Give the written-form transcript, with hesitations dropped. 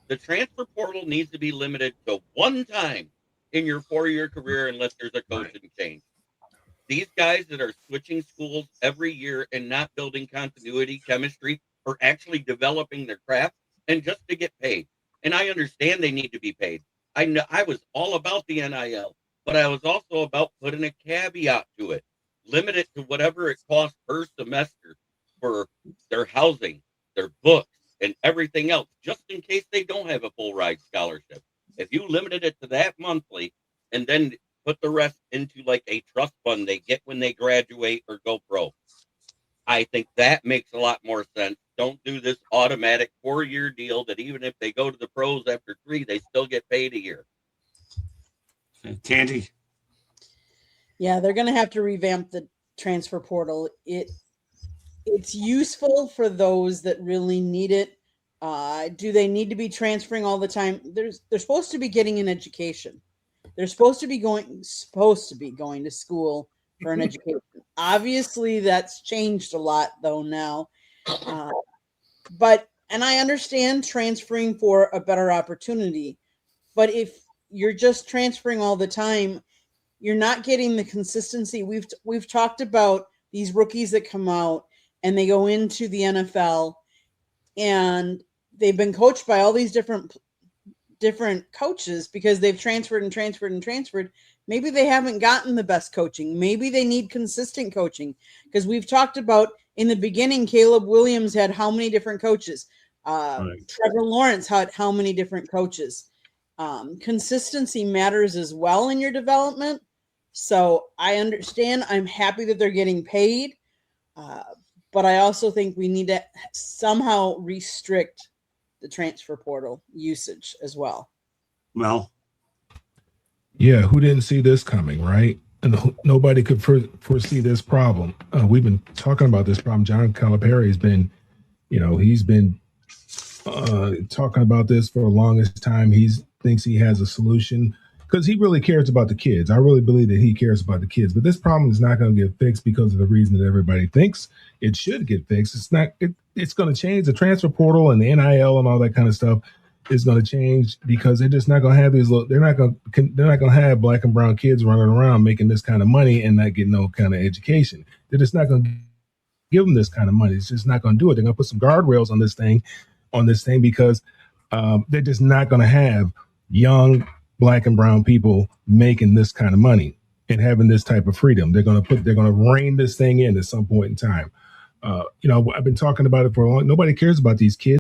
The transfer portal needs to be limited to one time in your 4-year career unless there's a Right. coaching change. These guys that are switching schools every year and not building continuity, chemistry, or actually developing their craft and just to get paid. And I understand they need to be paid. I know I was all about the NIL, but I was also about putting a caveat to it. Limit it to whatever it costs per semester for their housing, their books, and everything else, just in case they don't have a full ride scholarship. If you limited it to that monthly and then put the rest into like a trust fund they get when they graduate or go pro, I think that makes a lot more sense. Don't do this automatic 4-year deal that even if they go to the pros after 3, they still get paid a year. Tandy. Yeah, they're going to have to revamp the transfer portal. It's useful for those that really need it. Do they need to be transferring all the time? They're supposed to be getting an education. They're supposed to be going to school for an education. Obviously, that's changed a lot though now. But I understand transferring for a better opportunity. But if you're just transferring all the time, you're not getting the consistency. We've talked about these rookies that come out and they go into the NFL and they've been coached by all these different coaches because they've transferred and transferred and transferred. Maybe they haven't gotten the best coaching. Maybe they need consistent coaching because we've talked about in the beginning, Caleb Williams had how many different coaches? Trevor Lawrence had how many different coaches? Consistency matters as well in your development. So I understand. I'm happy that they're getting paid. But I also think we need to somehow restrict the transfer portal usage as well. Well, yeah, who didn't see this coming, right? And nobody could foresee this problem. We've been talking about this problem. John Calipari has been, he's been talking about this for the longest time. He thinks he has a solution because he really cares about the kids. I really believe that he cares about the kids. But this problem is not going to get fixed because of the reason that everybody thinks it should get fixed. It's not. It's going to change. The transfer portal and the NIL and all that kind of stuff is going to change because they're just not going to have these. They're not going to have black and brown kids running around making this kind of money and not getting no kind of education. They're just not going to give them this kind of money. It's just not going to do it. They're going to put some guardrails on this thing because they're just not going to have young black and brown people making this kind of money and having this type of freedom. They're going to rein this thing in at some point in time. I've been talking about it for a long. Nobody cares about these kids.